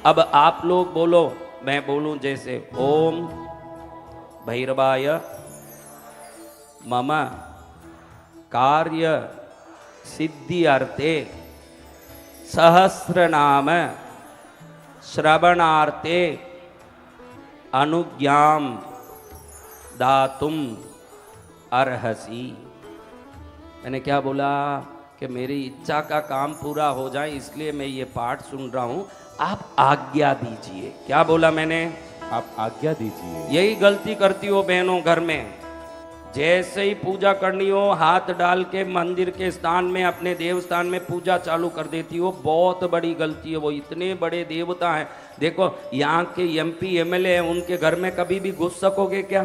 अब आप लोग बोलो, मैं बोलूं जैसे, ओम भैरवाय मम कार्य सिद्धि अर्थे सहस्रनाम श्रवणार्थे अनुज्ञाम दातुम अर्हसि। मैंने क्या बोला कि मेरी इच्छा का काम पूरा हो जाए, इसलिए मैं ये पाठ सुन रहा हूं, आप आज्ञा दीजिए। क्या बोला मैंने? आप आज्ञा दीजिए। यही गलती करती हो बहनों घर में। जैसे ही पूजा करनी हो, हाथ डाल के मंदिर के स्थान में, अपने देव स्थान में पूजा चालू कर देती हो। बहुत बड़ी गलती है। वो इतने बड़े देवता हैं। देखो यहाँ के एमपी एमएलए हैं, उनके घर में कभी भी घुस सकोगे क्या?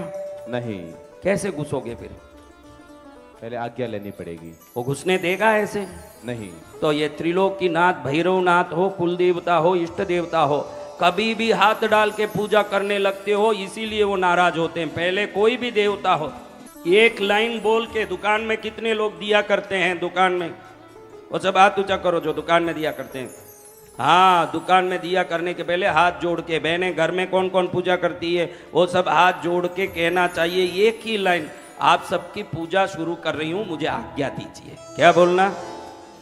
नहीं। कैसे घुसोगे? फिर पहले आज्ञा लेनी पड़ेगी। वो घुसने देगा ऐसे? नहीं। तो ये त्रिलोकीनाथ, भैरवनाथ हो, कुल देवता हो, इष्ट देवता हो, कभी भी हाथ डाल के पूजा करने लगते हो, इसीलिए वो नाराज होते हैं। पहले कोई भी देवता हो, एक लाइन बोल के, दुकान में कितने लोग दिया करते हैं? दुकान में वो सब हाथ ऊंचा करो जो दुकान में दिया करते हैं। हाँ, दुकान में दिया करने के पहले हाथ जोड़ के, बहनें घर में कौन कौन पूजा करती है, वो सब हाथ जोड़ के कहना चाहिए एक ही लाइन, आप सबकी पूजा शुरू कर रही हूं, मुझे आज्ञा दीजिए। क्या बोलना?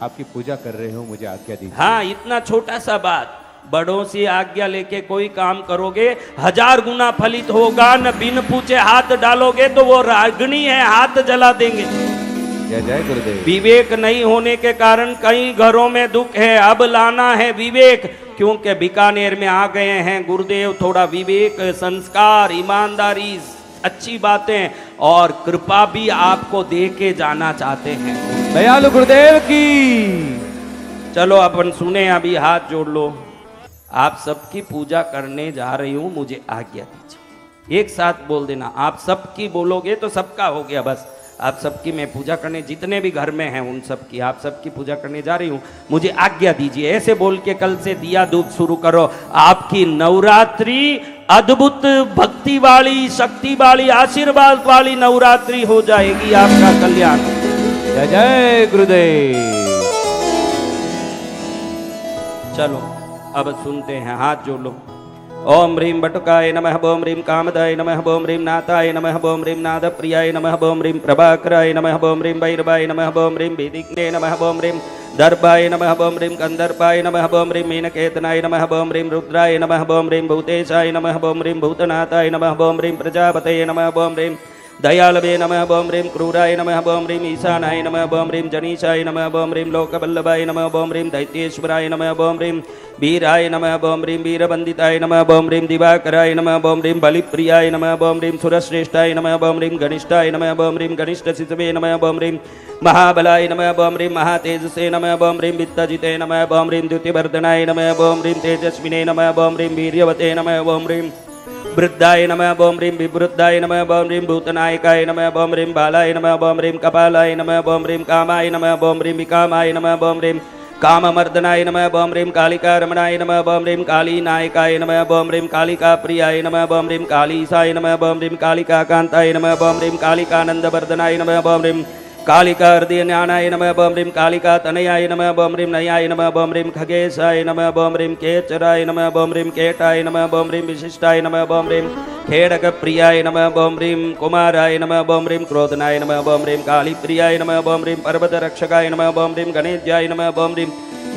आपकी पूजा कर रहे हो, मुझे आज्ञा दीजिए। हाँ, इतना छोटा सा बात। बड़ों से आज्ञा लेके कोई काम करोगे, 1000 गुना फलित होगा। न बिन पूछे हाथ डालोगे तो वो रागिनी है, हाथ जला देंगे। जय जय गुरुदेव। विवेक नहीं होने के कारण कई घरों में दुख है। अब लाना है विवेक, क्योंकि बीकानेर में आ गए हैं गुरुदेव। थोड़ा विवेक, संस्कार, ईमानदारी, अच्छी बातें और कृपा भी आपको दे के जाना चाहते हैं। दयालु गुरुदेव की। चलो अपन सुने, अभी हाथ जोड़ लो। आप सबकी पूजा करने जा रही हूं, मुझे आज्ञा दीजिए। एक साथ बोल देना। आप सबकी बोलोगे तो सबका हो गया। बस आप सबकी मैं पूजा करने, जितने भी घर में हैं उन सबकी, आप सबकी पूजा करने जा रही हूं, मुझे आज्ञा दीजिए। ऐसे बोल के कल से दिया धूप शुरू करो। आपकी नवरात्रि अद्भुत भक्ति वाली, शक्ति वाली, आशीर्वाद वाली नवरात्रि हो जाएगी। आपका कल्याण। जय जय गुरुदेव। चलो अब सुनते हैं, हाथ जोड़ लो। ओम ह्रीम बटुकाय नमः, ओम ह्रीम कामदाय नमः, ओम ह्रीम नाथाय नमः, ओम ह्रीम नादप्रियाय नमः, ओम ह्रीम प्रभाकराय नमः, ओम ह्रीम भैरवाय नमः, ओम ह्रीम विधिज्ञे नमः, ओम ह्रीम दर्भाय नमः, ओम ह्रीम कंदर्पाय नमः, ओम ह्रीम मीनकेतनाय नमः, ओम ह्रीम रुद्राय नमः, ओम ह्रीम भूतेशाय नमः, ओम ह्रीम भूतनाथाय नमः, ओम ह्रीम प्रजापतये नमः, ओम ह्रीम दयालवे नमः, ओम ह्रीम क्रूराय नमः, ओम ह्रीम ईशानाय नमः, ओम ह्रीम जनीशाय नमः, ओम ह्रीम लोकवल्लभाय नमः, ओम ह्रीम दैत्येश्वराय नमः, ओम ह्रीम वीराय नमः, ओम ह्रीम वीरवंदिताय नमः, ओम ह्रीम दिवाकराय नमः, ओम ह्रीम बलिप्रियाय नमः, ओम ह्रीम सुरश्रेष्ठाय नमः, ओम ह्रीम घनिष्ठाय नमः, ओम ह्रीम घनिष्ठशिशवे नमः, ओम ह्रीम महाबलाय नमः, ओम ह्रीम महातेजसे नमः, ओम ह्रीम वित्तजिते नमः, ओम ह्रीम द्युतिवर्धनाय नमः, ओम ह्रीम तेजस्विने नमः, ओम ह्रीम वीर्यवते नमः, ओम ह्रीम वृद्धाय नमः, ओम ह्रीम विवृद्धाय नमः, ओम ह्रीम भूतनायकाय नमः, ओम ह्रीम बालाय नमः, ओम ह्रीम कपालाय नमः, ओम ह्रीम कामाय नमः, ओम ह्रीम विकामाय नमः, ओम ह्रीम काममर्दनाय नमः, ओम ह्रीम कालिका रमणाय नमः, ओम ह्रीम काली नायकाय नमः, ओम ह्रीम कालिका प्रियाय नमः, ओम ह्रीम कालीसाय नमः, ओम ह्रीम कालिका कांताय नमः, ओम ह्रीम कालिकानंदवर्धनाय नमः, ओम ह्रीम कालिका हृदय ज्ञानाय नमः, ओम ह्रीम कालिका तनयाय नमः, ओम ह्रीम नयाय नमः, ओम ह्रीम खगेशाय नमः, ओम ह्रीम केचराय नमः, ओम ह्रीम केटाय नमः, ओम ह्रीम विशिष्टाय नमः, ओम ह्रीम खेड़क प्रियाय नमः, ओम ह्रीम कुमाराय नमः, ओम ह्रीम क्रोधनाय नमः, ओम ह्रीम काली प्रियाय नमः, ओम ह्रीम पर्वत रक्षकाय नमः, ओम ह्रीम गणेशाय नमः, ओम ह्रीम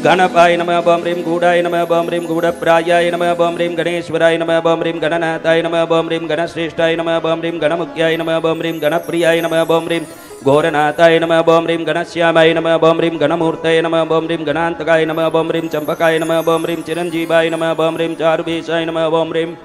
गणपाय नमः, ओम ह्रीम गूढ़ाय नमः, ओम ह्रीम गूढ़प्रायाय नमः, ओम ह्रीम गणेश्वराय नमः, ओम ह्रीम गणनाथाय नमः, ओम ह्रीम गणश्रेष्ठाय नमः, ओम ह्रीम गणमुख्याय नमः, ओम ह्रीम गणप्रियाय नमः, ओम ह्रीम घोरनाथाय नमः, ओम ह्रीम गणश्यामाय नमः, ओम ह्रीम गणमूर्तये नमः, ओम ह्रीम गणान्तकाय नमः, ओम ह्रीम चंपकाय नमः, ओम ह्रीम चिरंजीवाय नमः, ओम ह्रीम चारुवेशाय नमः, ओम ह्रीम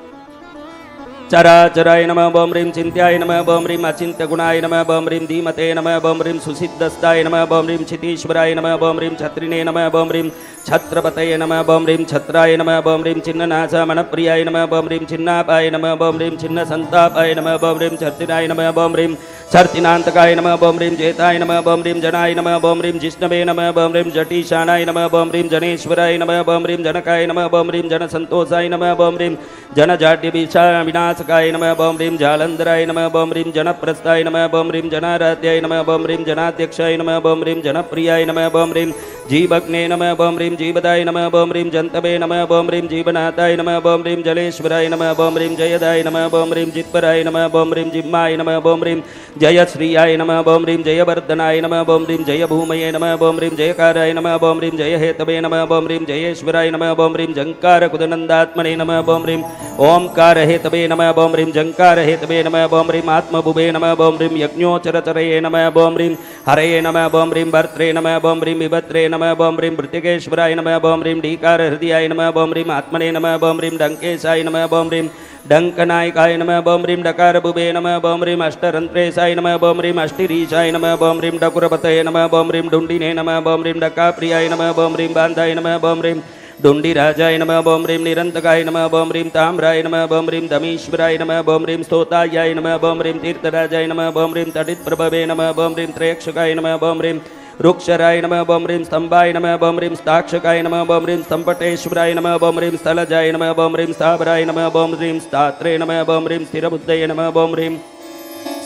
चराचराय नमः, ओम ह्रीम चिन्त्याय नमः, ओम ह्रीम अचिन्त्यगुणाय नमः, ओम ह्रीम धीमते नमः, ओम ह्रीम सुसिद्धस्ताय नमः, ओम ह्रीम क्षितीश्वराय नमः, ओम ह्रीम छत्रिणे नमः, ओम ह्रीम छत्रपतये नमः, ओम ह्रीम छत्राय नमः, ओम ह्रीम छिन्ननाशमणप्रियाय नमः, ओम ह्रीम छिन्नापाय नमः, ओम ह्रीम छिन्नसन्तापाय नमः, ओम ह्रीम छर्तिनाय नमः, ओम ह्रीम छर्तिनान्तकाय नमः, ओम ह्रीम जेताय नमः, ओम ह्रीम जनाय नमः, ओम ह्रीम जिष्णवे नमः, ओम ह्रीम जटीशानाय नमः, ओम ह्रीम जनेश्वराय नमः, ओम ह्रीम जनकाय नमः, ओम ह्रीम जनसन्तोषाय नमः, ओम ह्रीम जनजाड्यविनाशाय जनासकाय नमः बम ह्रीं जालंधराय नमः बम ह्रीं जनप्रस्थाय नमः बम ह्रीं जनाराध्याय नमः बम ह्रीं जनाध्यक्षाय नमः बम ह्रीं जनप्रियाय नमः बम ह्रीं जीवग्ने नमः बम ह्रीं जीवदाय नमः बम ह्रीं जन्तवे नमः बम ह्रीं जीवनाथाय नमः बम ह्रीं जलेश्वराय नमः बम ह्रीं जयदाय नमः बम ह्रीं जित्पराय नमः बम ह्रीं जिम्माय नमः बम ह्रीं जयश्रियाय नमः बम ह्रीं जयवर्धनाय नमः बम ह्रीं जयभूमये नमः बम ह्रीं जयकाराय नमः बम ह्रीं जयहेतवे नमः बम ह्रीं जयेश्वराय नमः बम ह्रीं जङ्कारकुदनन्दात्मने नमः बम ह्रीं ओंकारहेतवे नमः बम ह्रीं जङ्कारहेतवे नमः बम ह्रीं आत्मभुवे नमः बम ह्रीं यज्ञोचरचरये नमः बम ह्रीं हरये नमः बम ह्रीं भर्त्रे नमः बम ह्रीं विभत्रे नमः बम ह्रीं मृत्तिकेश्वराय नमः बम ह्रीं डीकारहृदयाय नमः बम ह्रीं आत्मने नमः बम ह्रीं डङ्केशाय नमः बम ह्रीं डङ्कनायकाय नमः बम ह्रीं डकारभुवे नमः बम ह्रीं अष्टरन्त्रेशाय नमः बम ह्रीं अष्टिरीशाय नमः बम ह्रीं डकुरपतये नमः बम ह्रीं डुण्डिने नमः बम ह्रीं डकाप्रियाय नमः बम ह्रीं बान्धाय नमः बम ह्रीं डुण्डिराजाय नमः बम ह्रीं निरन्तकाय नमः बम ह्रीं ताम्राय नमः बम ह्रीं दमीश्वराय नमः बम ह्रीं स्तोतायाय नमः बम ह्रीं तीर्थराजाय नमः बम ह्रीं तटित्प्रभवे नमः बम ह्रीं त्रयक्षकाय नमः बम ह्रीं रुक्षराय नमः बम ह्रीं स्तंभाय नमः बम ह्रीं स्ताक्षकाय नमः बम ह्रीं स्तंपटेश्वराय नमः बम ह्रीं स्थलजाय नमः बम ह्रीं स्थावराय नमः बम ह्रीं स्थात्रे नमः बम ह्रीं स्थिरबुद्धये नमः बम ह्रीं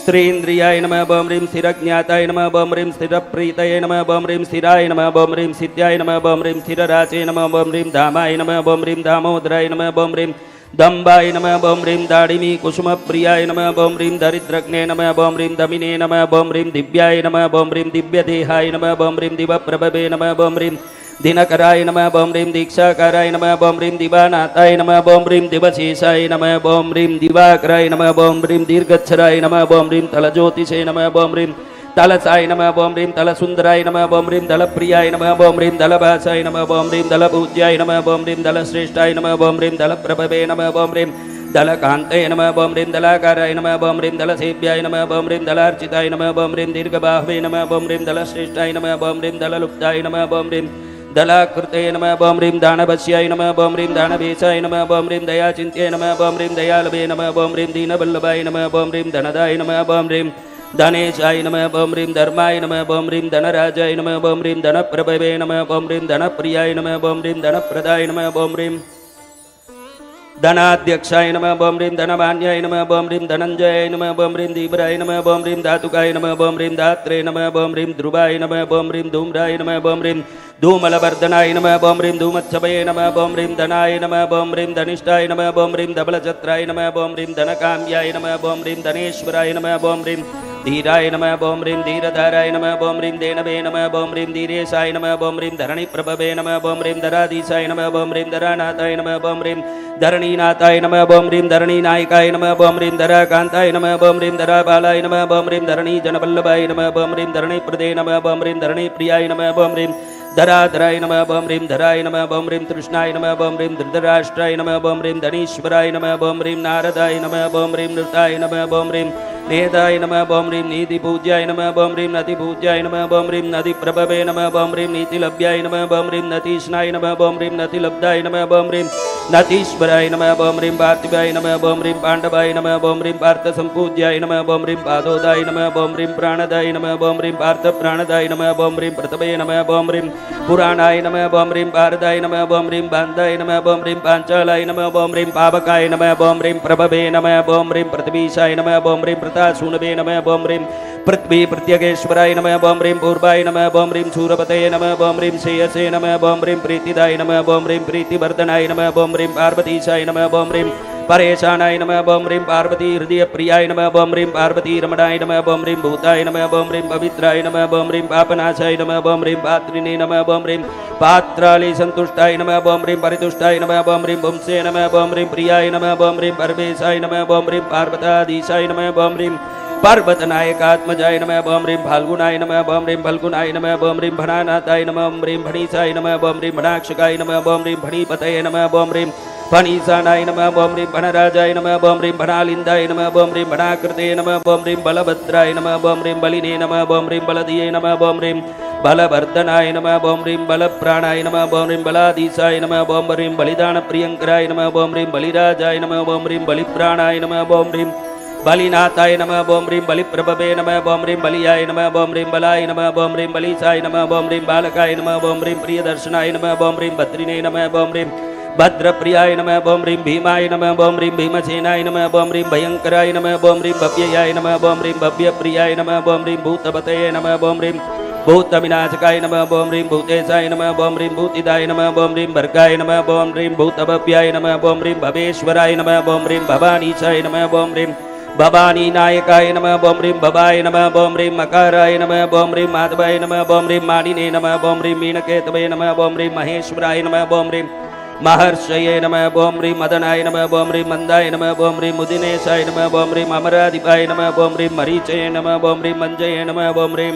स्त्रीन्द्रियाय नमः बम ह्रीं स्थिरज्ञाताय नमः बम ह्रीं स्थिरप्रीतये नमः बम ह्रीं स्थिराय नमः बम ह्रीं सिद्ध्याय नमः बम ह्रीं स्थिरराचे नमः बम ह्रीं धामाय नमः बम ह्रीं दामोदराय नमः बम ह्रीं दम्बाय नमः बम ह्रीं दाडिमी कुसुमप्रियाय नमः बम ह्रीं दरिद्रग्ने नमः बम ह्रीं दमिने नमः बम ह्रीं दिव्याय नमः बम ह्रीं दिव्यदेहाय नमः बम ह्रीं दिवप्रभवे नमः बम ह्रीं दिनकराय नमः बम ह्रीं दीक्षाकाराय नमः बम ह्रीं दिवानाथाय नमः बम ह्रीं दिवशेषाय नमः बम ह्रीं दिवाकराय नमः बम ह्रीं दीर्घच्छराय नमः बम ह्रीं तलज्योतिषे नमः बम ह्रीं तलसाय नमः बम ह्रीं तलसुन्दराय नमः बम ह्रीं दलप्रियाय नमः बम ह्रीं दलभासाय नमः बम ह्रीं दलपूज्याय नमः बम ह्रीं दलश्रेष्ठाय नमः बम ह्रीं दलप्रभवे नमः बम ह्रीं दलकान्तये नमः बम ह्रीं दलाकाराय नमः बम ह्रीं दलसेव्याय नमः बम ह्रीं दलार्चिताय नमः बम ह्रीं दीर्घबाहवे नमः बम ह्रीं दलश्रेष्ठाय नमः बम ह्रीं दललुप्ताय नमः बम ह्रीं दलाकृते नमः बम ह्रीं दानवश्याय नमः बम ह्रीं दानवेशाय नमः बम ह्रीं दयाचिन्त्ये नमः बम ह्रीं दयालवे नमः बम ह्रीं दीनवल्लभाय नमः बम ह्रीं धनदाय नमः बम ह्रीं धनेशाय नमः बम ह्रीं धर्माय नमः बम ह्रीं धनराजाय नमः बम ह्रीं धनप्रभवे नमः बम ह्रीं धनप्रियाय नमः बम ह्रीं धनप्रदाय नमः बम ह्रीं धनाध्यक्षाय नमः बम ह्रीं धनमान्याय नमः बम ह्रीं धनञ्जयाय नमः बम ह्रीं दीपराय नमः बम ह्रीं धातुकाय नमः बम ह्रीं धात्रे नमः बम ह्रीं ध्रुवाय नमः बम ह्रीं धूम्राय नमः बम ह्रीं धूमलवर्धनाय नमः बम ह्रीं धूमच्छवये नमः बम ह्रीं धनाय नमः बम ह्रीं धनिष्ठाय नमः बम ह्रीं धबलचत्राय नमः बम ह्रीं धनकाम्याय नमः बम ह्रीं धनेश्वराय नमः बम ह्रीं धीराय नमः बम ह्रीं धीरधाराय नमः बम ह्रीं देनवे नमः बम ह्रीं धीरेशाय नमः बम ह्रीं धरणिप्रभवे नमः बम ह्रीं धराधीशाय नमः बम ह्रीं धरानाथाय नमः बम ह्रीं धरणीनाथाय नमः बम ह्रीं धरणीनायकाय नमः बम ह्रीं धराकान्ताय नमः बम ह्रीं धराबालाय नमः बम ह्रीं धरणीजनवल्लभाय नमः बम ह्रीं धरणीप्रदे नमः बम ह्रीं धरणीप्रियाय नमः बम ह्रीं धराधराय नमः बम ह्रीं धराय नमः बम ह्रीं तृष्णाय नमः बम ह्रीं धृतराष्ट्राय नमः बम ह्रीं धनीश्वराय नमः बम ह्रीं नारदाय नमः बम ह्रीं नृताय नमः बम ह्रीं नेदाय नमः बम ह्रीं नीतिपूज्याय नमः बम ह्रीं नतिपूज्याय नमः बम ह्रीं नतिप्रभवे नमः बम ह्रीं नीतिलभ्याय नमः बम ह्रीं नतीष्णाय नमः बम ह्रीं नतिलब्धाय नमः बम ह्रीं नतीश्वराय नमः बम ह्रीं पार्थिवाय नमः बम ह्रीं पाण्डवाय नमः बम ह्रीं पार्थसम्पूज्याय नमः बम ह्रीं पादोदाय नमः बम ह्रीं प्राणदाय नमः बम ह्रीं पार्थप्राणदाय नमः बम ह्रीं प्रतवे नमः बम ह्रीं पुराणाय नमः बम ह्रीं पारदाय नमः बम ह्रीं बान्धाय नमः बम ह्रीं पाञ्चालाय नमः बम ह्रीं पावकाय नमः बम ह्रीं प्रभवे नमः बम ह्रीं पृथ्वीशाय नमः बम ह्रीं प्रताशूनवे नमः बम ह्रीं पृथ्वी प्रत्यगेश्वराय नमः बम ह्रीं पूर्वाय नमः बम ह्रीं शूरपतये नमः बम ह्रीं श्रेयसे नमः बम ह्रीं प्रीतिदाय नमः बम ह्रीं प्रीतिवर्धनाय नमः बम ह्रीं पार्वतीशाय नमः बम ह्रीं परेशानाय नमः बम ह्रीं पार्वती हृदयप्रियाय नमः बम ह्रीं पार्वती रमणाय नमः बम ह्रीं भूताय नमः बम ह्रीं पवित्राय नमः बम ह्रीं पापनाशाय नमः बम ह्रीं पात्रिणे नमः बम ह्रीं पात्रालि सन्तुष्टाय नमः बम ह्रीं परितुष्टाय नमः बम ह्रीं पुंसे नमः बम ह्रीं प्रियाय नमः बम ह्रीं परमेशाय नमः बम ह्रीं पार्वताधीशाय नमः बम ह्रीं पर्वतनायकात्मजाय नमः बम ह्रीं फाल्गुनाय नमः बम ह्रीं फल्गुनाय नमः बम ह्रीं भणानाथाय नमः बम ह्रीं भणीशाय नमः बम ह्रीं भणाक्षकाय नमः बम ह्रीं भणीपतये नमः बम ह्रीं फणीसानाय नमः बम ह्रीं भणराजाय नमः बम ह्रीं भणालिन्दाय नमः बम ह्रीं भणाकृते नमः बम ह्रीं बलभद्राय नमः बम ह्रीं बलिने नमः बम ह्रीं बलधिये नमः बम ह्रीं बलवर्धनाय नमः बम ह्रीं बलप्राणाय नमः बम ह्रीं बलाधीशाय नमः बम ह्रीं बलिदानप्रियङ्कराय नमः बम ह्रीं बलिराजाय नमः बम ह्रीं बलिप्राणाय नमः बम ह्रीं बलिनाथाय नमः बम ह्रीं बलिप्रभवे नमः बम ह्रीं बलियाय नमः बम ह्रीं बलाय नमः बम ह्रीं बलिसाय नमः बम ह्रीं बालकाय नमः बम ह्रीं प्रियदर्शनाय नमः बम ह्रीं भद्रिने नमः बम ह्रीं भद्रप्रियाय नमः बम ह्रीं भीमाय नमः बम ह्रीं भीमसेनाय नमः बम ह्रीं भयंकराय नमः बम ह्रीं भव्ययाय नमः बम ह्रीं भव्यप्रियाय नमः बम ह्रीं भूतपतये नमः बम ह्रीं भूतविनाशकाय नमः बम ह्रीं भूतेशाय नमः बम ह्रीं भूतिदाय नमः बम ह्रीं भर्गाय नमः बम ह्रीं भूतभव्याय नमः बम ह्रीं भवेश्वराय नमः बम ह्रीं भवानीशाय नमः बम ह्रीं भवानी नायकाय नमः बम ह्रीं भवाय नमः बम ह्रीं मकाराय नमः बम ह्रीं माधवाय नमः बम ह्रीं मानिने नमः बम ह्रीं मीनकेतवे नमः बम ह्रीं महेश्वराय नमः बम ह्रीं महर्षये नमः बम ह्रीं मदनाय नमः बम ह्रीं मंदाय नमः बम ह्रीं मुदिनेशाय नमः बम ह्रीं अमराधिपाय नमः बम ह्रीं मरीचये नमः बम ह्रीं मंजये नमः बम ह्रीं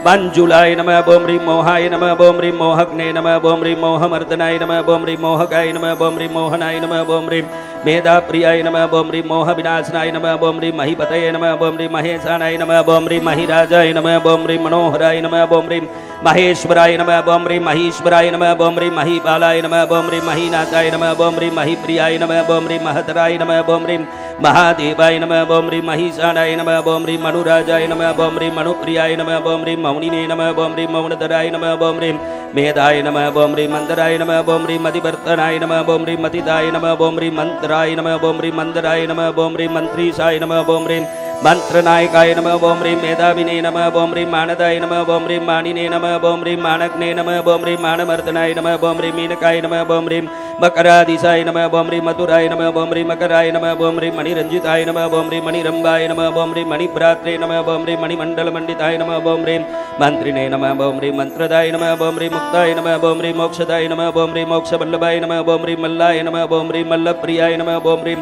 मंजुलाय नमः बम ह्रीं मोहाय नमः बम ह्रीं मोहग्ने नमः बम ह्रीं मोहमर्दनाय नमः बम ह्रीं मोहकाय नमः बम ह्रीं मोहनाय नमः बम ह्रीं मेधाप्रियाय नमः बम ह्रीं मोहविनाशनाय नमः बम ह्रीं महीपतये नमः बम ह्रीं महेशानाय नमः बम ह्रीं महिराजाय नमः बम ह्रीं मनोहराय नमः बम ह्रीं महेश्वराय नमः बम ह्रीं महीश्वराय नमः बम ह्रीं महीपालाय नमः बम ह्रीं महीनाथाय नमः बम ह्रीं महीप्रियाय नमः बम ह्रीं महतराय नमः बम ह्रीं महादेवाय नमः बम ह्रीं महीशानाय नमः बम ह्रीं मनुराजाय नमः बम ह्रीं मनुप्रियाय नमः बम ह्रीं मौनिने नमः बम ह्रीं मौनधराय नमः बम ह्रीं मेधाय नमः बम ह्रीं मंदराय नमः बम ह्रीं मतिवर्तनाय नमः बम ह्रीं मतिदाय नमः बम ह्रीं मंत्राय नमः बम ह्रीं मंदराय नमः बम ह्रीं मंत्रीशाय नमः बम ह्रीं मंत्रनायकाय नमः बम ह्रीं मेधाविने नमः बम ह्रीं मानदाय नमः बम ह्रीं मानिने नमः बम ह्रीं मानग्ने नमः बम ह्रीं मानमर्दनाय नमः बम ह्रीं मीनकाय नमः बम ह्रीं मकरादिशाय नमः बम ह्रीं मधुराय नमः बम ह्रीं मकराय नमः बम ह्रीं मणिरंजिताय नमः बम ह्रीं मणिरंबाय नमः बम ह्रीं मणिभ्रात्रे नमः बम ह्रीं मणिमण्डलमण्डिताय नमः बम ह्रीं मंत्रिणे नमः बम ह्रीं मंत्रदाय नमः बम ह्रीं मुक्ताय नमः बम ह्रीं मोक्षदाय नमः बम ह्रीं मोक्षवल्लभाय नमः बम ह्रीं मल्लाय नमः बम ह्रीं मल्लप्रियाय नमः बम ह्रीं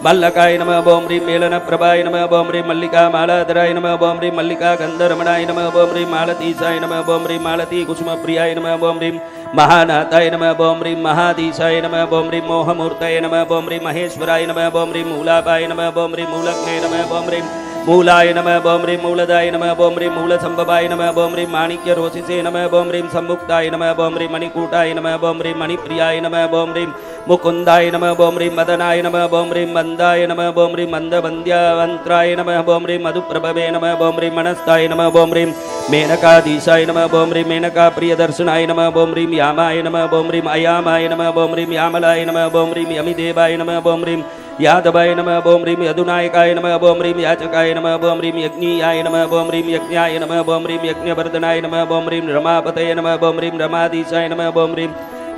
मल्लकाय नमः बम ह्रीं मेलनप्रभाय नमः बम ह्रीं मल्लिका मालाधराय नमः बम ह्रीं मल्लिका गन्धरमणाय नमः बम ह्रीं मालतीशाय नमः बम ह्रीं मालती कुसुमप्रियाय नमः बम ह्रीं महानाथाय नमः बम ह्रीं महाधीशाय नमः बम ह्रीं मोहमूर्तये नमः बम ह्रीं महेश्वराय नमः बम ह्रीं मूलापाय नमः बम ह्रीं मूलग्ने नमः बम ह्रीं मूलाय नमः बम ह्रीं मूलदाय नमः बम ह्रीं मूलसंभवाय नमः बम ह्रीं माणिक्यरोचिसे नमः बम ह्रीं सम्मुक्ताय नमः बम ह्रीं मणिकूटाय नमः बम ह्रीं मणिप्रियाय नमः बम ह्रीं मुकुन्दाय नमः बम ह्रीं मदनाय नमः बम ह्रीं मंदाय नमः बम ह्रीं मंदवन्द्यावन्त्राय नमः बम ह्रीं मधुप्रभवे नमः बम ह्रीं मनस्ताय नमः बम ह्रीं मेनकाधीशाय नमः बम ह्रीं मेनकाप्रियदर्शनाय नमः बम ह्रीं यामाय नमः बम ह्रीं अयामाय नमः बम ह्रीं यामलाय नमः बम ह्रीं यमिदेवाय नमः बम ह्रीं यादवाय नमः बम ह्रीं यदुनायकाय नमः बम ह्रीं याचकाय नमः बम ह्रीं यज्ञीयाय नमः बम ह्रीं यज्ञाय नमः बम ह्रीं यज्ञवर्धनाय नमः बम ह्रीं रमापतये नमः बम ह्रीं रमाधीशाय नमः बम ह्रीं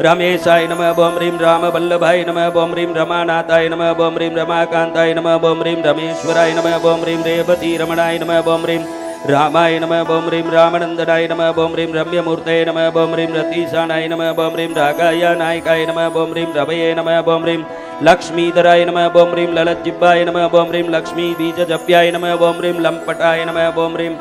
रमेशाय नमः बम ह्रीं रामवल्लभाय नमः बम ह्रीं रमानाथाय नमः बम ह्रीं रमाकान्ताय नमः बम ह्रीं रमेश्वराय नमः बम ह्रीं रेवतीरमणाय नमः बम ह्रीं रामाय नमः बम ह्रीं रामनन्दनाय नमः बम ह्रीं रम्यमूर्तये नमः बम ह्रीं रतीशानाय नमः बम ह्रीं रागाय नायकाय नमः बम ह्रीं रवये नमः बम ह्रीं लक्ष्मीधराय नमः बम ह्रीं ललज्जिह्वाय नमः बम ह्रीं लक्ष्मीबीजजप्याय नमः बम ह्रीं लम्पटाय नमः बम ह्रीं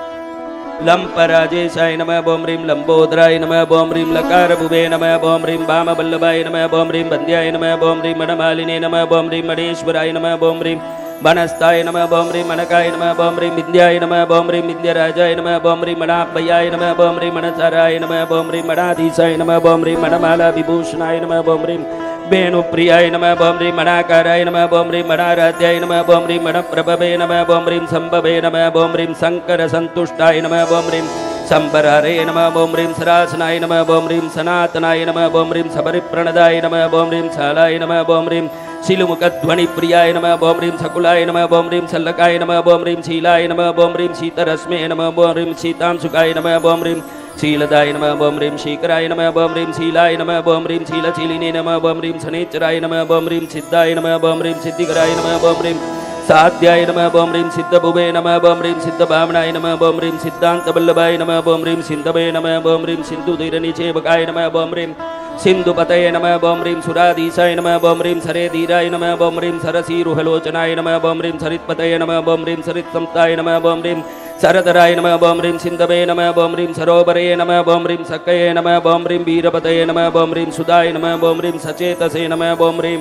लंपराजेशाय नमः बम ह्रीं लंबोदराय नमः बम ह्रीं लकारभुवे नमः बम ह्रीं वामवल्लभाय नमः बम ह्रीं वन्द्याय नमः बम ह्रीं मनमालिने नमः बम ह्रीं मणेश्वराय नमः बम ह्रीं मनस्ताय नमः बम ह्रीं मनकाय नमः बम ह्रीं विन्द्याय नमः बम ह्रीं विन्द्यराजाय नमः बम ह्रीं मणाभयाय नमः बम ह्रीं मनसाराय नमः बम ह्रीं मणाधीशाय नमः बम ह्रीं मनमाला विभूषणाय नमः बम ह्रीं वेणुप्रियाय नमः बम ह्रीं मणाकाराय नमः बम ह्रीं मणाराध्याय नमः बम ह्रीं मणप्रभवे नमः बम ह्रीं संभवे नमः बम ह्रीं शङ्करसन्तुष्टाय नमः बम ह्रीं संबरारे नमः बम ह्रीं सरासनाय नमः बम ह्रीं सनातनाय नमः बम ह्रीं सबरिप्रणदाय नमः बम ह्रीं शालाय नमः बम ह्रीं शिलुमुखध्वनिप्रियाय नमः बम ह्रीं सकुलाय नमः बम ह्रीं सल्लकाय नमः बम ह्रीं शीलाय नमः बम ह्रीं शीतरश्मे नमः बम ह्रीं शीतांशुकाय नमः बम ह्रीं शीलदाय नमः बम ह्रीं शीकराय नमः बम ह्रीं शीलाय नमः बम ह्रीं शीलशीलिने नमः बम ह्रीं शनेश्चराय नमः बम ह्रीं सिद्धाय नमः बम ह्रीं सिद्धिकराय नमः बम ह्रीं साध्याय नमः बम ह्रीं सिद्धभुवे नमः बम ह्रीं सिद्धभावनाय नमः बम ह्रीं सिद्धान्तवल्लभाय नमः बम ह्रीं सिन्धवे नमः बम ह्रीं सिन्धुधीरनिषेवकाय नमः बम ह्रीं सिन्धुपतये नमः बम ह्रीं सुराधीशाय नमः बम ह्रीं सरेधीराय नमः बम ह्रीं सरसीरुहलोचनाय नमः बम ह्रीं सरित्पतये नमः बम ह्रीं सरित्संताय नमः बम ह्रीं सरदराय नमः बम ह्रीं सिन्धवे नमः बम ह्रीं सरोवरे नमः बम ह्रीं सक्कये नमः बम ह्रीं वीरपतये नमः बम ह्रीं सुदाय नमः बम ह्रीं सचेतसे नमः बम ह्रीं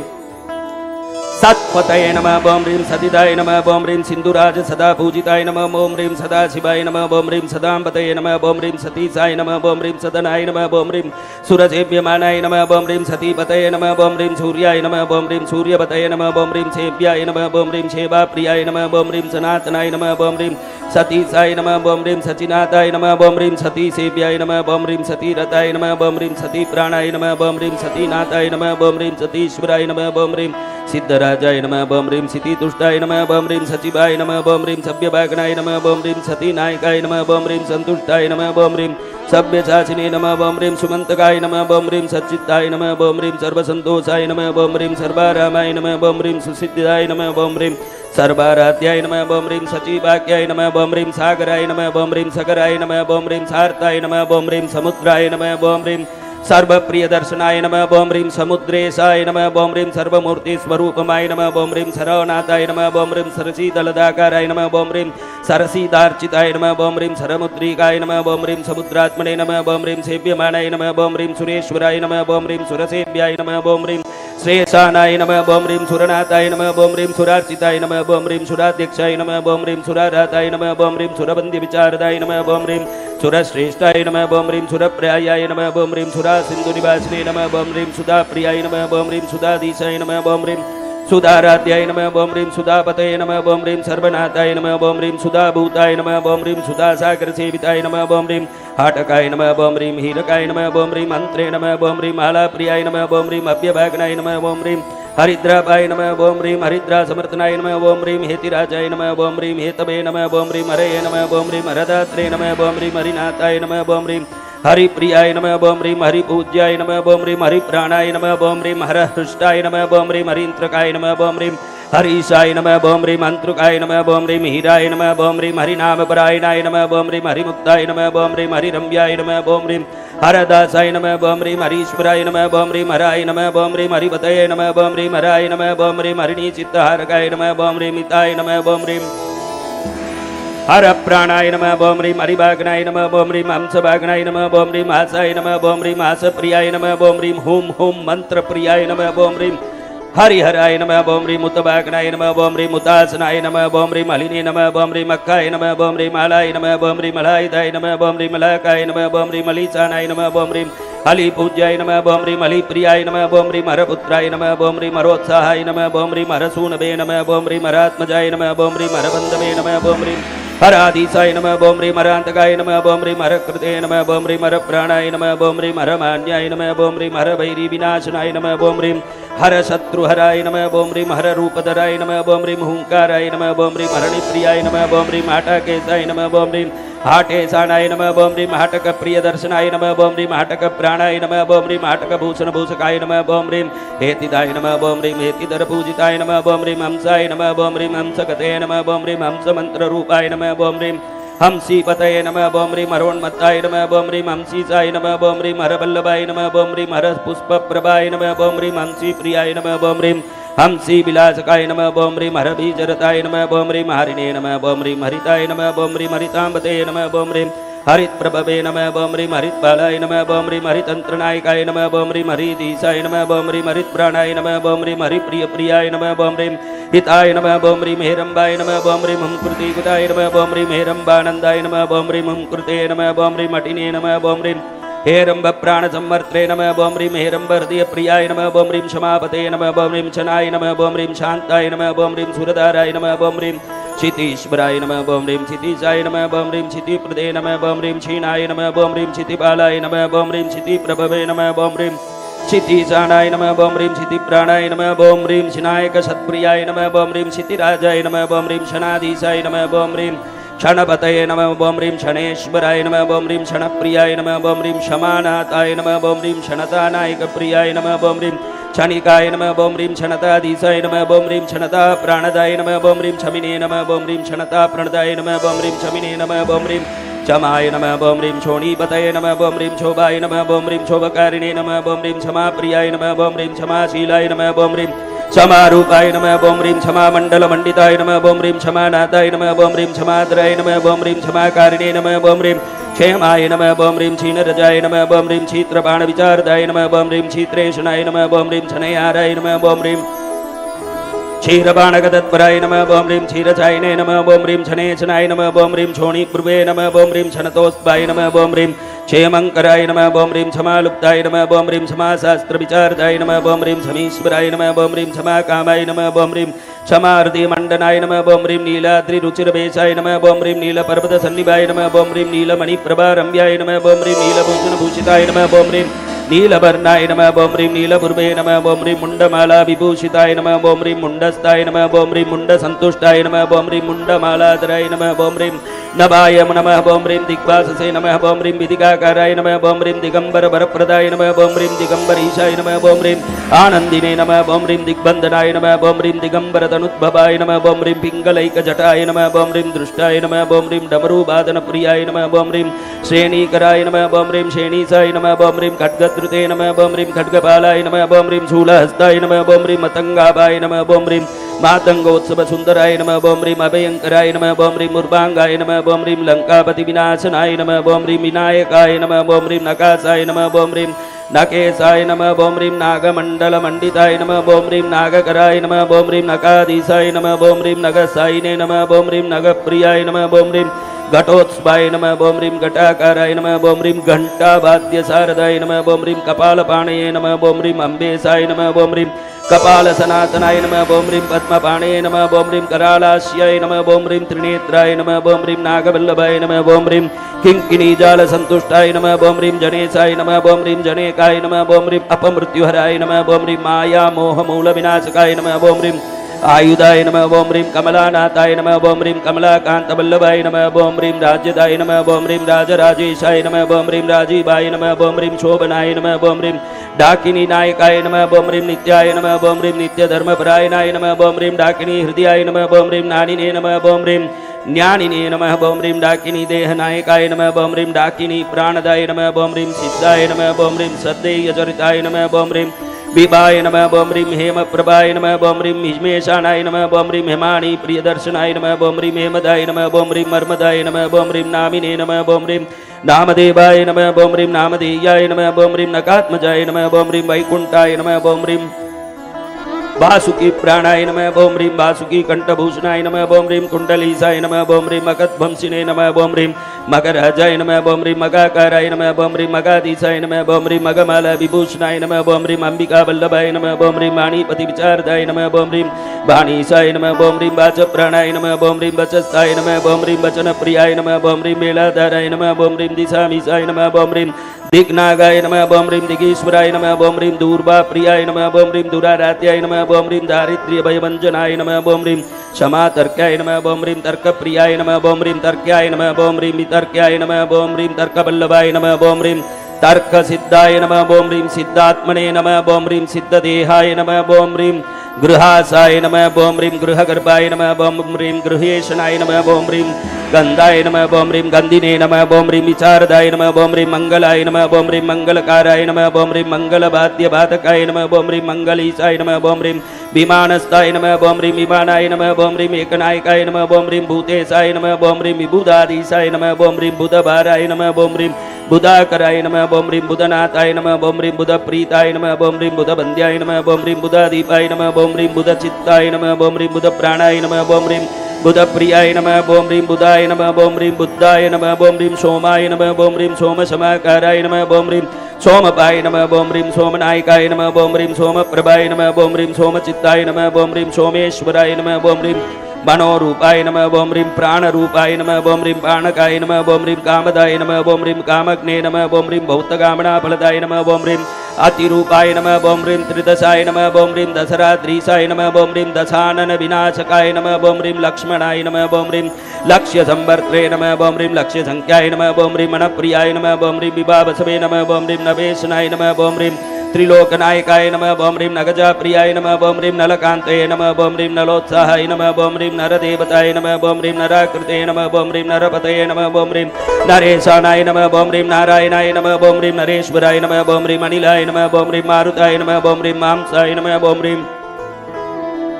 सत्पतये नमः ओम ह्रीं सदिदाय नमः ओम ह्रीं सिंधुराज सदा पूजिताय नमः ओम ह्रीं सदा शिवाय नमः ओम ह्रीं सदांबतये नमः ओम ह्रीं सतीसाय नमः ओम ह्रीं सदनाय नमः ओम ह्रीं सुरसेव्यमानाय नमः ओम ह्रीं सतीपतये नमः ओम ह्रीं सूर्याय नमः ओम ह्रीं सूर्यपतये नमः ओम ह्रीं सेव्याय नमः ओम ह्रीं सेवाप्रियाय नमः ओम ह्रीं सनातनाय नमः ओम ह्रीं सतीसाय नमः ओम ह्रीं सचिनाथाय नमः ओम ह्रीं सतीसेव्याय नमः ओम ह्रीं सतीरताय नमः ओम ह्रीं सतीप्राणाय नमः ओम ह्रीं सतीनाथाय नमः ओम ह्रीं सतीश्वराय नमः ओम ह्रीं सिद्धराजाय नमः ओम ह्रीं सितितुष्टाय नमः ओम ह्रीं सचिवाय नमः ओम ह्रीं सभ्यभागनाय नमः ओम ह्रीं सतीनायकाय नमः ओम ह्रीं सन्तुष्टाय नमः ओम ह्रीं सभ्यशासिने नमः ओम ह्रीं सुमन्तकाय नमः ओम ह्रीं सच्चित्ताय नमः ओम ह्रीं सर्वसन्तोषाय नमः ओम ह्रीं सर्वारामाय नमः ओम ह्रीं सुसिद्धिदाय नमः ओम ह्रीं सर्वाराध्याय नमः ओम ह्रीं सचिवाक्याय नमः ओम ह्रीं सागराय नमः ओम ह्रीं सकराय नमः ओम ह्रीं सार्ताय नमः ओम ह्रीं समुद्राय नमः ओम ह्रीं सर्वप्रियदर्शनाय नमः ओम ह्रीं समुद्रेशाय नमः ओम ह्रीं सर्वमूर्तिस्वरूपमाय नमः ओम ह्रीं सरवनाथाय नमः ओम ह्रीं सरसीदलदाकाराय नमः ओम ह्रीं सरसीदार्चिताय नमः ओम ह्रीं सरमुद्रिकाय नमः ओम ह्रीं समुद्रात्मने नमः ओम ह्रीं सेव्यमानाय नमः ओम ह्रीं सुरेश्वराय नमः ओम ह्रीं सुरसेव्याय नमः ओम ह्रीं श्रेयसानाय नमः ओम ह्रीं सुरनाथाय नमः ओम ह्रीं सुरार्चिताय नमः ओम ह्रीं सुराध्यक्षाय नमः ओम ह्रीं सुराराताय नमः ओम ह्रीं सुरवन्द्यविचारदाय नमः ओम ह्रीं सुरश्रेष्ठाय नमः ओम ह्रीं सुरप्रियाय नमः ओम ह्रीं सुरासिन्धुनिवासिने नमः ओम ह्रीं सुधाप्रियाय नमः ओम ह्रीं सुधाधीशाय नमः ओम ह्रीं सुधाराध्याय नमः ओम ह्रीं सुधापतये नमः ओम ह्रीं सर्वनाथाय नमः ओम ह्रीं सुधाभूताय नमः ओम ह्रीं सुधासागरसेविताय नमः ओम ह्रीं हाटकाय नमः ओम ह्रीं हीरकाय नमः ओम ह्रीं मन्त्रे नमः ओम ह्रीं मालाप्रियाय नमः ओम ह्रीं अभ्यभागनाय नमः ओम ह्रीं हरिद्रापाय नमः ओम ह्रीं हरिद्रासमर्थनाय नमः ओम ह्रीं हेतिराजाय नमः ओम ह्रीं हेतवे नमः ओम ह्रीं हरये नमः ओम ह्रीं हरदात्रे नमः ओम ह्रीं हरिनाथाय नमः ओम ह्रीं हरिप्रियाय नमः ओम ह्रीं हरिपूज्याय नमः ओम ह्रीं हरिप्राणाय नमः ओम ह्रीं हरहृष्टाय नमः ओम ह्रीं हरीन्त्रकाय नमः ओम ह्रीं हरीशाय नमः ओम ह्रीं मन्त्रुकाय नमः ओम ह्रीं हीराय नमः ओम ह्रीं हरिनामपरायणाय नमः ओम ह्रीं हरिमुक्ताय नमः ओम ह्रीं हरिरम्याय नमः ओम ह्रीं हरदासाय नमः ओम ह्रीं हरीश्वराय नमः ओम ह्रीं हराय नमः ओम ह्रीं हरिपतये नमः ओम ह्रीं हराय नमः ओम ह्रीं हरिणीचित्तहारकाय नमः ओम ह्रीं हिताय नमः ओम ह्रीं हर प्राणाय नमः ओम ह्रीं हरिभागनाय नमः ओम ह्रीं हंसभागनाय नमः ओम ह्रीं हासाय नमः ओम ह्रीं हासप्रियाय नमः ओम ह्रीं हुम हुम मंत्रप्रियाय नमः ओम ह्रीं हरिहराय नमः ओम ह्रीं मुतभागनाय नमः ओम ह्रीं मुतासनाय नमः ओम ह्रीं हलिने नमः ओम ह्रीं मक्काय नमः ओम ह्रीं मालाय नमः ओम ह्रीं मलायदाय नमः ओम ह्रीं मलाकाय नमः ओम ह्रीं मलीचानाय नमः ओम ह्रीं हलिपूज्याय नमः ओम ह्रीं हलिप्रियाय नमः ओम ह्रीं हरपुत्राय नमः ओम ह्रीं हरोत्साहाय नमः ओम ह्रीं हरसूनवे नमः ओम ह्रीं हरात्मजाय नमः ओम ह्रीं हरबन्धवे नमः ओम ह्रीं हराधीशाय नमः ओम ह्रीं हरान्तकाय नमः ओम ह्रीं हरकृते नमः ओम ह्रीं हरप्राणाय नमः ओम ह्रीं हरमान्याय नमः ओम ह्रीं हरभैरीविनाशनाय नमः ओम ह्रीं हरशत्रुहराय नमः ओम ह्रीं हररूपधराय नमः ओम ह्रीं हुंकाराय नमः ओम ह्रीं हरणिप्रियाय नमः ओम ह्रीं हाटाकेशाय नमः ओम ह्रीं हाटेशानाय नमः ओम ह्रीं हाटकप्रियदर्शनाय नमः ओम ह्रीं हाटकप्राणाय नमः ओम ह्रीं हाटकभूषणभूषकाय नमः ओम ह्रीं हेतिदाय नमः ओम ह्रीं हेतिधरपूजिताय नमः ओम ह्रीं हंसाय नमः ओम ह्रीं हंसकते नमः ओम ह्रीं हंसमन्त्ररूपाय नमः ओम ह्रीं हंसीपतये नमः ओम ह्रीं हरोन्मत्ताय नमः ओम ह्रीं हंसीसाय नमः ओम ह्रीं हरवल्लभाय नमः ओम ह्रीं हरपुष्पप्रभाय नमः ओम ह्रीं हंसीप्रियाय नमः ओम ह्रीं हंसी विलासकाय नमः ओम ह्रीं हरबीजरताय नमः ओम ह्रीं हरिणे नमः ओम ह्रीं हरिताय नमः ओम ह्रीं हरिताम्बते नमः ओम ह्रीं हरित्प्रभवे नमः ओम ह्रीं हरित्पालाय नमः ओम ह्रीं हरितन्त्रनायकाय नमः ओम ह्रीं हरिधीशाय नमः ओम ह्रीं हरित्प्राणाय नमः ओम ह्रीं हरिप्रियप्रियाय नमः ओम ह्रीं हिताय नमः ओम ह्रीं हेरम्बाय नमः ओम ह्रीं हुंकृतिकुताय नमः ओम ह्रीं हेरम्बानन्दाय नमः ओम ह्रीं हुंकृते नमः ओम ह्रीं मटिने नमः ओम ह्रीं हेरम्ब प्राणसंवर्त्रे नमः ओम ह्रीं हेरम्ब हृदयप्रियाय नमः ओम ह्रीं क्षमापते नमः ओम ह्रीं शनाय नमः ओम ह्रीं शान्ताय नमः ओम ह्रीं सुरधाराय नमः ओम ह्रीं क्षितीश्वराय नमः ओम ह्रीं क्षितीशाय नमः ओम ह्रीं क्षितिप्रदे नमः ओम ह्रीं क्षीणाय नमः ओम ह्रीं क्षितिपालाय नमः ओम ह्रीं क्षितिप्रभवे नमः ओम ह्रीं क्षितिशानाय नमः ओम ह्रीं क्षितिप्राणाय नमः ओम ह्रीं क्षिनायकसत्प्रियाय नमः ओम ह्रीं क्षितिराजाय नमः ओम ह्रीं क्षणाधीशाय नमः ओम ह्रीं क्षणपतये नमः ओम ह्रीं क्षणेश्वराय नमः ओम ह्रीं क्षणप्रियाय नमः ओम ह्रीं क्षमानाथाय नमः ओम ह्रीं क्षणतानायकप्रियाय नमः ओम ह्रीं क्षणिकाय नमः ओम ह्रीं क्षणताधीशाय नमः ओम ह्रीं क्षणता प्राणदाय नमः ओम ह्रीं क्षमिने नमः ओम ह्रीं क्षणता प्रणदाय नमः ओम ह्रीं क्षमिने नमः ओम ह्रीं क्षमाय नमः ओम ह्रीं क्षोणीपतये नमः ओम ह्रीं क्षोभाय नमः ओम ह्रीं क्षोभकारिणे नमः ओम ह्रीं क्षमाप्रियाय नमः ओम ह्रीं क्षमाशीलाय नमः ओम ह्रीं क्षमारूपाय नमः ओम ह्रीं क्षमामण्डलमण्डिताय नमः ओम ह्रीं क्षमानाथाय नमः ओम ह्रीं क्षमाधराय नमः ओम ह्रीं क्षमाकारिणे नमः ओम ह्रीं क्षेमाय नमः ओम ह्रीं क्षीणरजाय नमः ओम ह्रीं क्षीत्रबाणविचारदाय नमः ओम ह्रीं क्षीत्रेषणाय नमः ओम ह्रीं क्षणयाराय नमः ओम ह्रीं क्षीरबाणगतत्पराय नमः ॐ ह्रीं क्षीरचायिने नमः ॐ ह्रीं शनेशनाय नमः ॐ ह्रीं क्षोणीपूर्वे नमः ॐ ह्रीं शनतोस्पाय नमः ॐ ह्रीं क्षेमङ्कराय नमः ॐ ह्रीं क्षमालुप्ताय नमः ॐ ह्रीं क्षमाशास्त्रविचारदाय नमः ॐ ह्रीं क्षमीश्वराय नमः ॐ ह्रीं क्षमाकामाय नमः ॐ ह्रीं क्षमार्तिमण्डनाय नमः ॐ ह्रीं नीलाद्रिरुचिरवेशाय नमः ॐ ह्रीं नीलपर्वतसन्निभाय नमः ॐ ह्रीं नीलमणिप्रभारम्याय नमः ॐ ह्रीं नीलभूषणभूषिताय नमः ॐ ह्रीं नीलवर्णाय नमः ॐ ह्रीं नीलपूर्वे नमः ॐ ह्रीं मुण्डमाला विभूषिताय नमः ॐ ह्रीं मुण्डस्थाय नमः ॐ ह्रीं मुण्डसन्तुष्टाय नमः ॐ ह्रीं मुण्डमालाधराय नमः ॐ ह्रीं नभाय नमः ॐ ह्रीं दिग्वाससे नमः ॐ ह्रीं विदिकाकाराय नमः ॐ ह्रीं दिगम्बरवरप्रदाय नमः ॐ ह्रीं दिगम्बरीशाय नमः ॐ ह्रीं आनन्दिने नमः ॐ ह्रीं दिग्बन्धनाय नमः ॐ ह्रीं दिगम्बरतनुद्भवाय नमः ॐ ह्रीं पिङ्गलैकजटाय नमः ॐ ह्रीं दृष्टाय नमः ॐ ह्रीं डमरूवादनप्रियाय नमः ॐ ह्रीं श्रेणीकराय नमः ॐ ह्रीं श्रेणीसाय नमः ॐ ह्रीं खड्गद्रुते नमः ॐ ह्रीं खड्गपालाय नमः ॐ ह्रीं शूलहस्ताय नमः ॐ ह्रीं मतङ्गाभाय नमः ॐ ह्रीं मातङ्गोत्सवसुन्दराय नमः ॐ ह्रीं अभयङ्कराय नमः ॐ ह्रीं उर्वाङ्गाय नमः ॐ ह्रीं लङ्कापतिविनाशनाय नमः ॐ ह्रीं विनायकाय नमः ॐ ह्रीं नकासाय नमः ॐ ह्रीं नकेशाय नमः ॐ ह्रीं नागमण्डलमण्डिताय नमः ॐ ह्रीं नागकराय नमः ॐ ह्रीं नकाधीशाय नमः ॐ ह्रीं नगसायिने नमः ॐ ह्रीं नगप्रियाय नमः ॐ ह्रीं घटोत्स्वाय नमः ॐ ह्रीं घटाकाराय नमः ॐ ह्रीं घण्टावाद्यसारदाय नमः ॐ ह्रीं कपालपाणये नमः ॐ ह्रीं अम्बेशाय नमः ॐ ह्रीं कपालसनातनाय नमः ॐ ह्रीं पद्मपाणये नमः ॐ ह्रीं करालास्याय नमः ॐ ह्रीं त्रिनेत्राय नमः ॐ ह्रीं नागवल्लभाय नमः ॐ ह्रीं किङ्किणीजालसन्तुष्टाय नमः ॐ ह्रीं जनेशाय नमः ॐ ह्रीं जनेकाय नमः ॐ ह्रीं अपमृत्युहराय नमः ॐ ह्रीं मायामोहमूलविनाशकाय नमः ॐ ह्रीं आयुधाय नमः ॐ ह्रीं कमलानाथाय नमः ॐ ह्रीं कमलाकान्तवल्लभाय नमः ॐ ह्रीं राज्यदाय नमः ॐ ह्रीं राजराजेशाय नमः ॐ ह्रीं राजीवाय नमः ॐ ह्रीं शोभनाय नमः ॐ ह्रीं डाकिनी नायकाय नमः ॐ ह्रीं नित्याय नमः ॐ ह्रीं नित्यधर्मपरायणाय नमः ॐ ह्रीं डाकिनी हृदयाय नमः ॐ ह्रीं नानिने नमः ॐ ह्रीं ज्ञानिने नमः ॐ ह्रीं डाकिनी देहनायकाय नमः ॐ ह्रीं डाकिनी प्राणदाय नमः ॐ ह्रीं सिद्धाय नमः ॐ ह्रीं सद्देयचरिताय नमः ॐ ह्रीं विभाय नमः ॐ ह्रीं हेमप्रभाय नमः ॐ ह्रीं हिमेशानाय नमः ॐ ह्रीं हेमाणी प्रियदर्शनाय नमः ॐ ह्रीं हेमदाय नमः ॐ ह्रीं मर्मदाय नमः ॐ ह्रीं नामिने नमः ॐ ह्रीं नामदेवाय नमः ॐ ह्रीं नामधेयाय नमः ॐ ह्रीं नकात्मजाय नमः ॐ ह्रीं वैकुण्ठाय नमः ॐ ह्रीं वासुकी प्राणाय नमः ॐ ह्रीं वासुकी कंठभूषणाय नमः ॐ ह्रीं कुण्डलीसाय नमः ॐ ह्रीं मकद्वंसिने नमः ॐ ह्रीं मकराजाय नमः ॐ ह्रीं मगाकाराय नमः ॐ ह्रीं मगाधीशाय नमः ॐ ह्रीं मगमाला विभूषणाय नमः ॐ ह्रीं अम्बिकावल्लभाय नमः ॐ ह्रीं वाणीपतिविचारदाय नमः ॐ ह्रीं वाणीशाय नमः ॐ ह्रीं वाचप्राणाय नमः ॐ ह्रीं वचस्ताय नमः ॐ ह्रीं वचनप्रियाय नमः ॐ ह्रीं मेलाधाराय नमः ॐ ह्रीं दिशामीशाय नमः ॐ ह्रीं दिग्नागाय नमः ॐ ह्रीं दिगीश्वराय नमः ॐ ह्रीं दूर्वाप्रियाय नमः ॐ ह्रीं दुराराध्याय नमः ॐ ह्रीं दारिद्र्यभयभञ्जनाय नमः ॐ ह्रीं क्षमातर्क्याय नमः ॐ ह्रीं तर्कप्रियाय नमः ॐ ह्रीं तर्क्याय नमः ॐ ह्रीं वितर्क्याय नमः ॐ ह्रीं तर्कवल्लभाय नमः ॐ ह्रीं तर्कसिद्धाय नमः ॐ ह्रीं सिद्धात्मने नमः ॐ ह्रीं सिद्धदेहाय नमः ॐ ह्रीं गृहासाय नमः ॐ ह्रीं गृहगर्भाय नमः ॐ ह्रीं गृहेशनाय नमः ॐ ह्रीं गन्धाय नमः ॐ ह्रीं गन्धिने नमः ॐ ह्रीं विचारदाय नमः ॐ ह्रीं मङ्गलाय नमः ॐ ह्रीं मङ्गलकाराय नमः ॐ ह्रीं मङ्गलवाद्यवादकाय नमः ॐ ह्रीं मङ्गलीशाय नमः ॐ ह्रीं विमानस्थाय नमः ॐ ह्रीं विमानाय नमः ॐ ह्रीं एकनायकाय नमः ॐ ह्रीं भूतेशाय नमः ॐ ह्रीं विबुधाधीशाय नमः ॐ ह्रीं बुधभाराय नमः ॐ ह्रीं बुधाकराय नमः ॐ ह्रीं बुधनाथाय नमः ॐ ह्रीं बुधप्रीताय नमः ॐ ह्रीं बुधबन्द्याय नमः ॐ ह्रीं बुधादीपाय नमः ॐ ह्रीं बुधचित्ताय नमः ॐ ह्रीं बुधप्राणाय नमः ॐ ह्रीं बुधप्रियाय नमः ॐ ह्रीं बुधाय नमः ॐ ह्रीं बुद्धाय नमः ॐ ह्रीं सोमाय नमः ॐ ह्रीं सोमशमाकाराय नमः ॐ ह्रीं सोमपाय नमः ॐ ह्रीं सोमनायकाय नमः ॐ ह्रीं सोमप्रभाय नमः ॐ ह्रीं सोमचित्ताय नमः ॐ ह्रीं सोमेश्वराय नमः ॐ ह्रीं मनोरूपाय नमः ॐ ह्रीं प्राणरूपाय नमः ॐ ह्रीं प्राणकाय नमः ॐ ह्रीं कामदाय नमः ॐ ह्रीं कामग्ने नमः ॐ ह्रीं भौतकामनाफलदाय नमः ॐ ह्रीं अतिरूपाय नमः ॐ ह्रीं त्रिदशाय नमः ॐ ह्रीं दशरात्रीशाय नमः ॐ ह्रीं दशाननविनाशकाय नमः ॐ ह्रीं लक्ष्मणाय नमः ॐ ह्रीं लक्ष्यसंवर्त्रे नमः ॐ ह्रीं लक्ष्यसंख्याय नमः ॐ ह्रीं मनप्रियाय नमः ॐ ह्रीं विभावसवे नमः ॐ ह्रीं नवेशनाय नमः ॐ ह्रीं त्रिलोकनायकाय नमः ॐ ह्रीं नगजाप्रियाय नमः ॐ ह्रीं नलकान्तये नमः ॐ ह्रीं नलोत्साहाय नमः ॐ ह्रीं नरदेवताय नमः ॐ ह्रीं नराकृते नमः ॐ ह्रीं नरपतये नमः ॐ ह्रीं नरेशानाय नमः ॐ ह्रीं नारायणाय नमः ॐ ह्रीं नरेश्वराय नमः ॐ ह्रीं अनिलाय नमः ॐ ह्रीं मारुताय नमः ॐ ह्रीं मांसाय नमः ॐ ह्रीं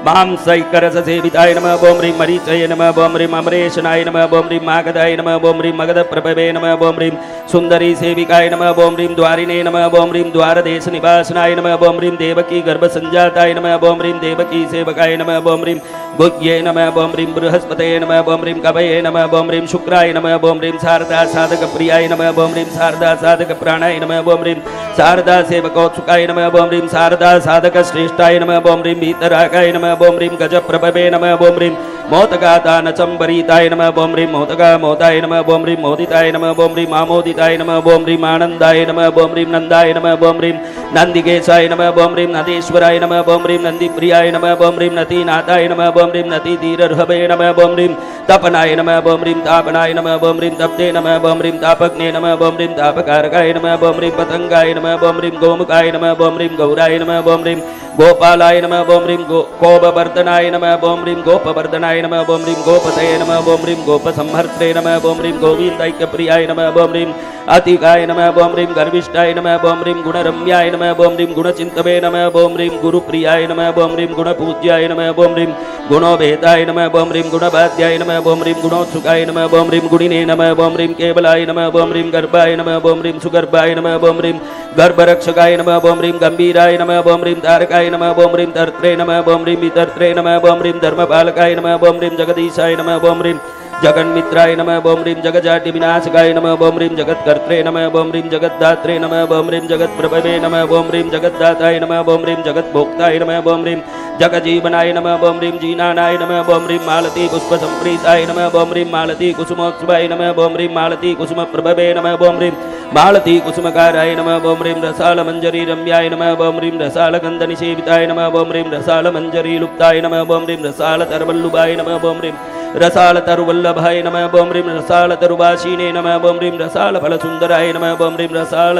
मांसैकरस सेविताय नमः ओम ह्रीं मरीचये नमः ओम ह्रीं अमरेशनाय नमः ओम ह्रीं मागधाय नमः ओम ह्रीं मगधप्रभवे नमः ओम ह्रीं सुंदरी सेविकाय नमः ओम ह्रीं द्वारिणे नमः ओम ह्रीं द्वारदेश निवासनाय नमः ओम ह्रीं देवकी गर्भसंजाताय नमः ओम ह्रीं देवकी सेवकाय नमः ओम ह्रीं गुह्ये नमः ओम ह्रीं बृहस्पतये नमः ओम ह्रीं कवये नमः ओम ह्रीं शुक्राय नमः ओम ह्रीं शारदा साधक प्रियाय नमः ओम ह्रीं शारदा साधक प्राणाय नमः ओम ह्रीं शारदा सेवकोत्सुकाय नमः ओम ह्रीं शारदा साधक श्रेष्ठाय नमः ओम ह्रीं भीतरागाय नमः ओम ह्रीं गजप्रभवे नमः ओम ह्रीं मोदकादानचम्बरीताय नमः ओम ह्रीं मोदका मोदाय नमः ओम ह्रीं मोदिताय नमः ओम ह्रीं आमोदिताय नमः ओम ह्रीं आनन्दाय नमः ओम ह्रीं नन्दाय नमः ओम ह्रीं नन्दिकेशाय नमः ओम ह्रीं नदीश्वराय नमः ओम ह्रीं नन्दिप्रियाय नमः ओम ह्रीं नतीनाथाय नमः ओम ह्रीं नतीतीरर्हवे नमः ओम ह्रीं तपनाय नमः ओम ह्रीं तापनाय नमः ओम ह्रीं तप्ते नमः ओम ह्रीं तापग्ने नमः ओम ह्रीं तापकारकाय नमः ओम ह्रीं पतंगाय नमः ओम ह्रीं गोमुखाय नमः ओम ह्रीं गौराय नमः ओम ह्रीं गोपालाय नमः ओम ह्रीं कोपवर्धनाय नमः ओम ह्रीं गोपवर्धनाय नमः ओम ह्रीं गोपतये नमः ओम ह्रीं गोपसंहर्त्रे नमः ओम ह्रीं गोविन्दैक्यप्रियाय नमः ओम ह्रीं अतिकाय नमः ओम ह्रीं गर्विष्ठाय नमः ओम ह्रीं गुणरम्याय नमः ओम ह्रीं गुणचिन्तवे नमः ओम ह्रीं गुरुप्रियाय नमः ओम ह्रीं गुणपूज्याय नमः ओम ह्रीं गुणोभेदाय नमः ओम ह्रीं गुणबाध्याय नमः ओम ह्रीं गुणोत्सुकाय नमः ओम ह्रीं गुणिने नमः ओम ह्रीं केवलाय नमः ओम ह्रीं गर्भाय नमः ओम ह्रीं सुगर्भाय नमः ओम ह्रीं गर्भरक्षकाय नमः ओम ह्रीं गंभीराय नमः ओम ह्रीं तारकाय नमः ओम ह्रीं तर्त्रे नमः ओम ह्रीं वितर्त्रे नमः ओम ह्रीं धर्मपालकाय नमः ओम ह्रीं जगदीशाय नमः ओम ह्रीं जगन्मित्राय नमः ओम ह्रीं जगजाति विनाशकाय नमः ओम ह्रीं जगत्कर्त्रे नमः ओम ह्रीं जगद्धात्रे नमः ओम ह्रीं जगत्प्रभवे नमः ओम ह्रीं जगद्दाताय नमः ओम ह्रीं जगद्भोक्ताय नमः ओम ह्रीं जगजीवनाय नमः ओम ह्रीं जीनानाय नमः ओम ह्रीं मालती पुष्पसंप्रीताय नमः ओम ह्रीं मालती कुसुमोत्सवाय नमः ओम ह्रीं मालती कुसुमप्रभवे नमः ओम ह्रीं मालती कुसुमकाराय नमः ओम ह्रीं रसालमञ्जरी रम्याय नमः ओम ह्रीं रसालगन्धनिसेविताय नमः ओम ह्रीं रसालमञ्जरी लुप्ताय नमः ओम ह्रीं रसालतरवल्लुभाय नमः ओम ह्रीं रसालतरुवल्लभाय नमः ओम ह्रीं रसालतरुवासीने नमः ओम ह्रीं रसालफलसुन्दराय नमः ओम ह्रीं रसाल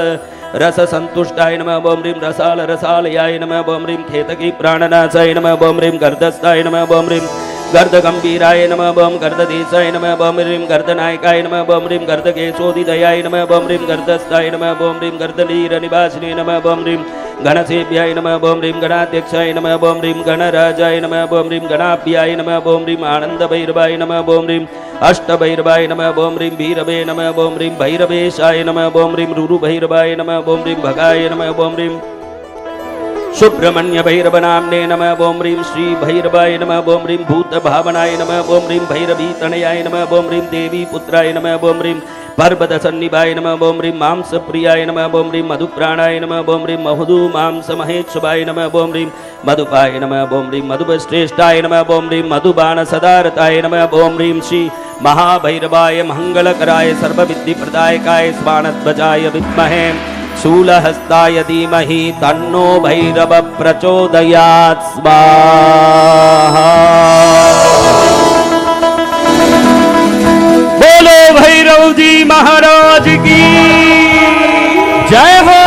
रससन्तुष्टाय नमः ओम ह्रीं रसाल रसालयाय नमः ओम ह्रीं खेतकी प्राणनाशाय नमः ओम ह्रीं गर्दस्थाय नमः ओम ह्रीं गर्दगम्भीराय नमः ओम गर्ददेशाय नमः ओम ह्रीं गर्दनायकाय नमः ओम ह्रीं गर्दकेशोदिदयाय नमः ओम ह्रीं गर्दस्थाय नमः ओम ह्रीं गर्दनीरनिवासिने नमः ओम ह्रीं गणसेव्याय नमः ओम ह्रीं गणाध्यक्षाय नमः ओम ह्रीं गणराजाय नमः ओम ह्रीं गणाभ्याय नमः ओम ह्रीं आनन्दभैरवाय नमः ओम ह्रीं अष्टभैरवाय नमः ओम ह्रीं भैरवे नमः ओम ह्रीं भैरवेशाय नमः ओम ह्रीं रुरुभैरवाय नमः ओम ह्रीं भगाय नमः ओम ह्रीं सुब्रह्मण्य भैरवनाम्ने नमः ओम ह्रीं श्री भैरवाय नमः ओम ह्रीं भूतभावनाय नमः ओम ह्रीं भैरवीतनयाय नमः ओम ह्रीं देवी पुत्राय नमः ओम ह्रीं पर्वतसन्निभाय नमः ओम ह्रीं मांसप्रियाय नमः ओम ह्रीं मधुप्राणाय नमः ओम ह्रीं मधु मांसमहेश्वाय नमः ओम ह्रीं मधुपाय नमः ओम ह्रीं मधुपश्रेष्ठाय नमः ओम ह्रीं मधुबाणसदारताय नमः ओम ह्रीं श्री महाभैरवाय मंगलकराय सर्वविद्धिप्रदायकाय स्वानध्वजाय विद्महे शूलहस्ताय धीमहि तन्नो भैरव प्रचोदयात् स्वाहा। बोलो भैरव जी महाराज की जय हो।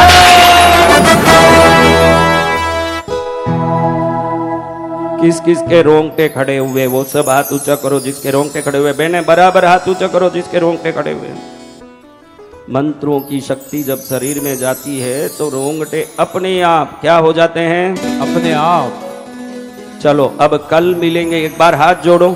किस किस के रोंगटे खड़े हुए वो सब हाथ ऊंचा करो जिसके रोंगटे खड़े हुए। बहने बराबर हाथ ऊंचा करो जिसके रोंगटे खड़े हुए। मंत्रों की शक्ति जब शरीर में जाती है तो रोंगटे अपने आप क्या हो जाते हैं? अपने आप। चलो अब कल मिलेंगे। एक बार हाथ जोड़ो।